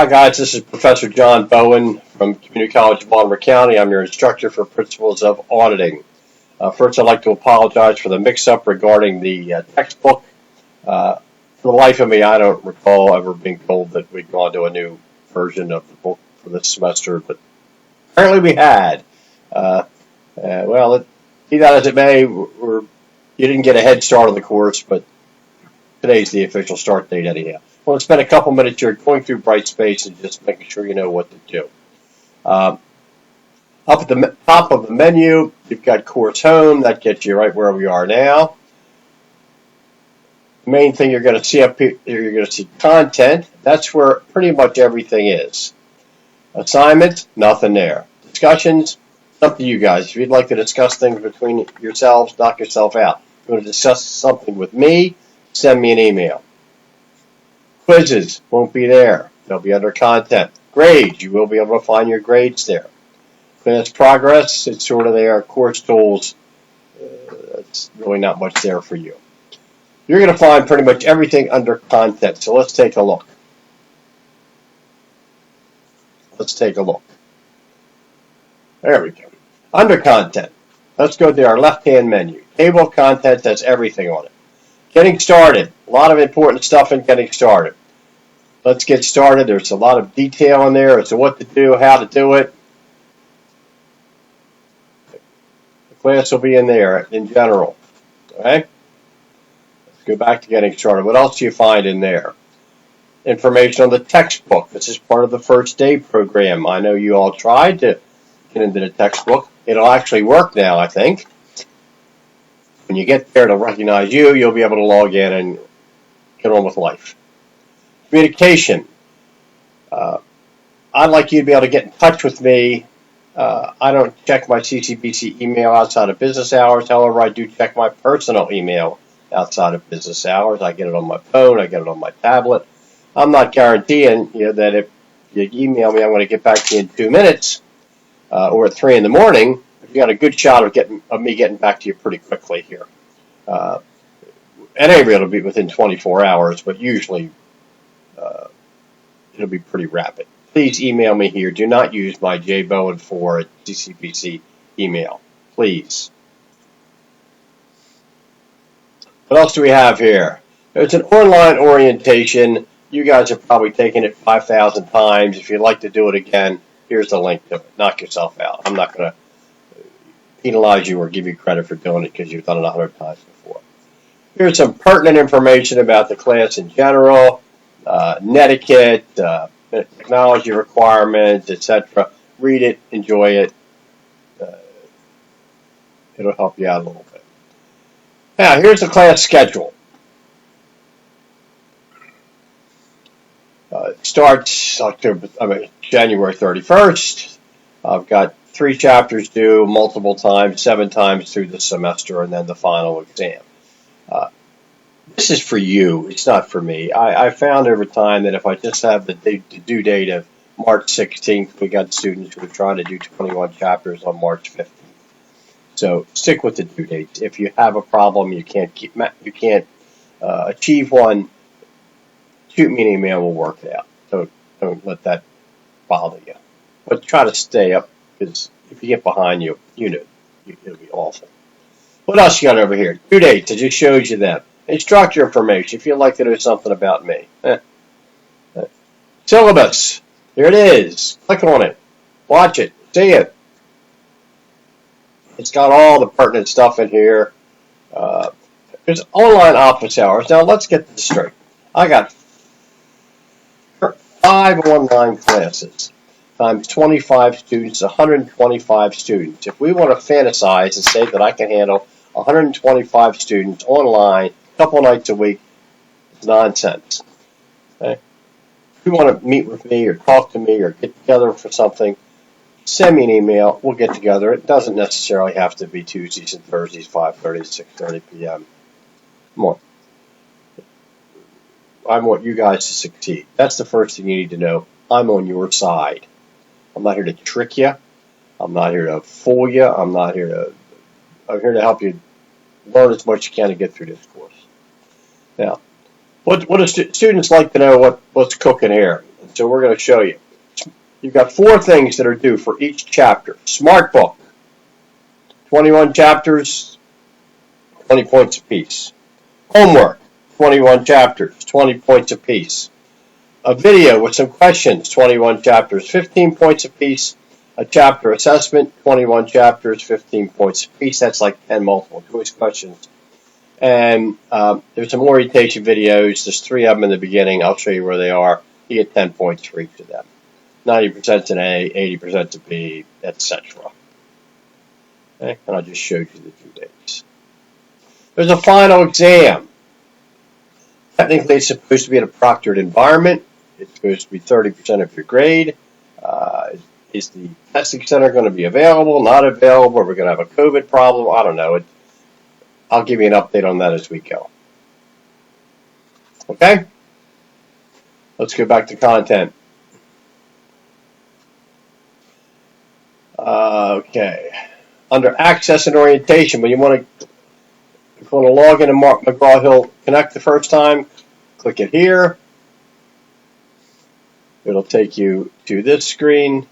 Hi guys, this is Professor John Bowen from Community College of Baltimore County. I'm your instructor for Principles of Auditing. First, I'd like to apologize for the mix-up regarding the textbook. For the life of me, I don't recall ever being told that we'd gone to a new version of the book for this semester, but apparently we had. Well, be that as it may, you didn't get a head start on the course, but today's the official start date anyhow. I want to spend a couple minutes here going through Brightspace and just making sure you know what to do. Up at the top of the menu, you've got Course Home. That gets you right where we are now. The main thing you're going to see up here, you're going to see Content. That's where pretty much everything is. Assignments, nothing there. Discussions, it's up to you guys. If you'd like to discuss things between yourselves, knock yourself out. If you want to discuss something with me, send me an email. Quizzes won't be there. They'll be under Content. Grades, you will be able to find your grades there. Class Progress, it's sort of there. Course Tools, it's really not much there for you. You're going to find pretty much everything under Content. So let's take a look. There we go. Under Content, let's go to our left-hand menu. Table of Contents has everything on it. Getting started. A lot of important stuff in getting started. Let's get started. There's a lot of detail in there as to what to do, how to do it. The class will be in there in general. Okay? Let's go back to getting started. What else do you find in there? Information on the textbook. This is part of the first day program. I know you all tried to get into the textbook. It'll actually work now, I think. When you get there, it'll recognize you. You'll be able to log in and get on with life. Communication. I'd like you to be able to get in touch with me. I don't check my CCBC email outside of business hours. However, I do check my personal email outside of business hours. I get it on my phone. I get it on my tablet. I'm not guaranteeing that if you email me, I'm going to get back to you in 2 minutes or at 3 in the morning. You got a good shot of me getting back to you pretty quickly here. At any rate, it'll be within 24 hours, but usually it'll be pretty rapid. Please email me here. Do not use my jbowen4 at CCBC email. Please. What else do we have here? It's an online orientation. You guys have probably taken it 5,000 times. If you'd like to do it again, here's the link to it. Knock yourself out. I'm not going to penalize you or give you credit for doing it because you've done it 100 times before. Here's some pertinent information about the class in general, netiquette, technology requirements, etc. Read it, enjoy it. It'll help you out a little bit. Now, here's the class schedule. It starts January 31st. I've got 3 chapters due multiple times, 7 times through the semester, and then the final exam. This is for you. It's not for me. I found over time that if I just have the due date of March 16th, we got students who are trying to do 21 chapters on March 15th. So stick with the due dates. If you have a problem, you can't achieve one, shoot me an email. We'll work it out. Don't let that bother you. But try to stay up, because if you get behind, it'll be awful. What else you got over here? Due dates. I just showed you them. Instructor information. If you'd like to know something about me. Syllabus. Here it is. Click on it. Watch it. See it. It's got all the pertinent stuff in here. There's online office hours. Now let's get this straight. I got 5 online classes times 25 students, 125 students. If we want to fantasize and say that I can handle 125 students online a couple nights a week, it's nonsense. Okay? If you want to meet with me or talk to me or get together for something, send me an email. We'll get together. It doesn't necessarily have to be Tuesdays and Thursdays, 5:30 to 6:30 p.m. Come on. I want you guys to succeed. That's the first thing you need to know. I'm on your side. I'm not here to trick you. I'm not here to fool you. I'm here to help you learn as much as you can to get through this course. Now, what do students like to know what's cooking here? So we're going to show you. You've got 4 things that are due for each chapter. Smart Book, 21 chapters, 20 points apiece. Homework, 21 chapters, 20 points apiece. A video with some questions, 21 chapters, 15 points apiece. A chapter assessment, 21 chapters, 15 points apiece. That's like 10 multiple choice questions. And there's some orientation videos. There's 3 of them in the beginning. I'll show you where they are. You get 10 points for each of them. 90% an A, 80% a B, etc. Okay? And I just showed you the 2 dates. There's a final exam. Technically, it's supposed to be in a proctored environment. It's supposed to be 30% of your grade. Is the testing center going to be available, not available? Are we going to have a COVID problem? I don't know. I'll give you an update on that as we go. Okay? Let's go back to content. Okay. Under access and orientation, when you want to log into McGraw-Hill Connect the first time, click it here. It'll take you to this screen,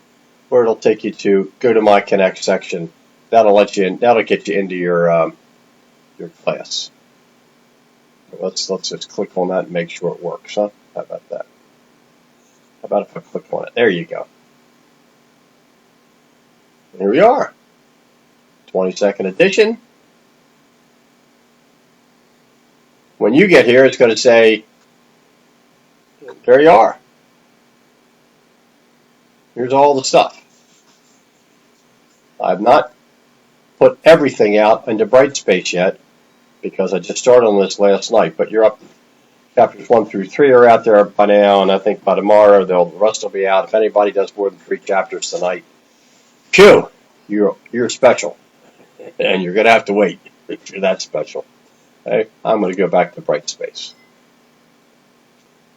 or it'll take you to go to My Connect section. That'll let you in. That'll get you into your class. Let's just click on that and make sure it works, huh? How about that? How about if I click on it? There you go. And here we are. 22nd edition. When you get here, it's going to say, there you are. Here's all the stuff. I've not put everything out into Brightspace yet because I just started on this last night, but you're up. Chapters 1 through 3 are out there by now, and I think by tomorrow the rest will be out. If anybody does more than 3 chapters tonight, phew, you're special, and you're going to have to wait if you're that special. Okay? I'm going to go back to Brightspace.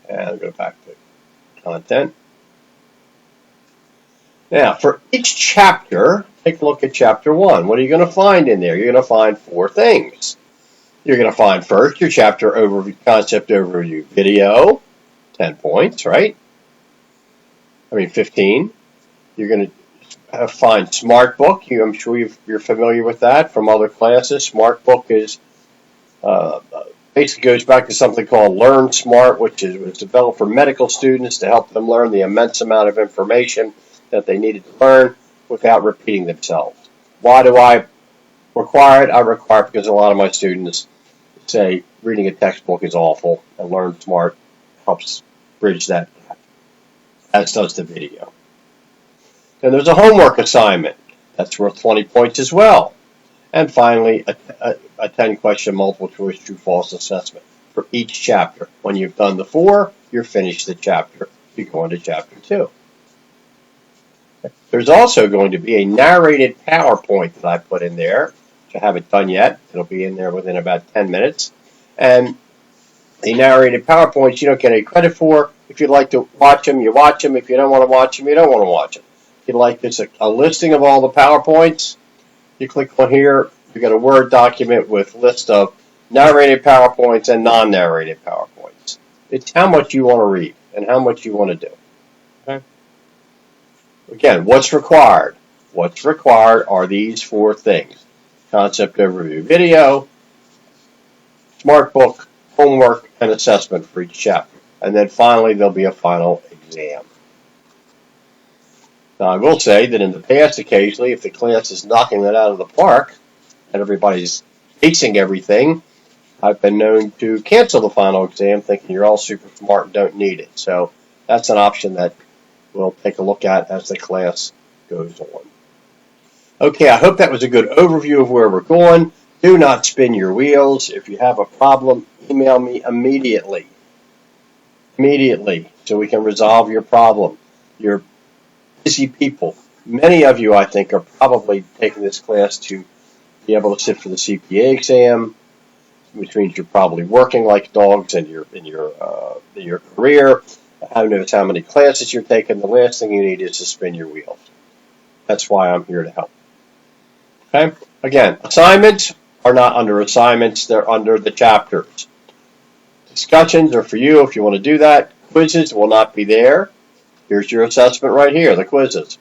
And I'll go back to content. Now, for each chapter, take a look at chapter 1. What are you going to find in there? You're going to find 4 things. You're going to find first your chapter overview, concept overview video, 10 points, right? 15. You're going to find Smart Book. I'm sure you're familiar with that from other classes. Smart Book is basically goes back to something called Learn Smart, which was developed for medical students to help them learn the immense amount of information that they needed to learn without repeating themselves. Why do I require it? I require it because a lot of my students say reading a textbook is awful, and Learn Smart helps bridge that gap, as does the video. Then there's a homework assignment. That's worth 20 points as well. And finally, a 10-question multiple-choice true-false assessment for each chapter. When you've done the 4, you're finished the chapter. You go into chapter 2. There's also going to be a narrated PowerPoint that I put in there, which I haven't done yet. It'll be in there within about 10 minutes. And the narrated PowerPoints you don't get any credit for. If you'd like to watch them, you watch them. If you don't want to watch them, you don't want to watch them. If you'd like this a listing of all the PowerPoints, you click on here. You get a Word document with a list of narrated PowerPoints and non-narrated PowerPoints. It's how much you want to read and how much you want to do. Okay? Again, what's required? What's required are these 4 things. Concept overview video, Smart Book, homework, and assessment for each chapter. And then finally, there'll be a final exam. Now, I will say that in the past, occasionally, if the class is knocking that out of the park and everybody's acing everything, I've been known to cancel the final exam thinking you're all super smart and don't need it. So that's an option that we'll take a look at as the class goes on. Okay, I hope that was a good overview of where we're going. Do not spin your wheels. If you have a problem, email me immediately. So we can resolve your problem. You're busy people. Many of you, I think, are probably taking this class to be able to sit for the CPA exam, which means you're probably working like dogs in your career. Who knows how many classes you're taking? The last thing you need is to spin your wheels. That's why I'm here to help. Okay? Again, assignments are not under assignments. They're under the chapters. Discussions are for you if you want to do that. Quizzes will not be there. Here's your assessment right here, the quizzes.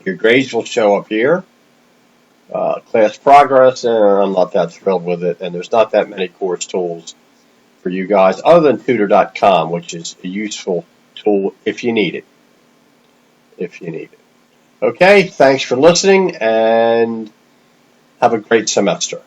Your grades will show up here. Class progress, and I'm not that thrilled with it, and there's not that many course tools for you guys other than tutor.com, which is a useful tool if you need it. Okay, thanks for listening, and have a great semester.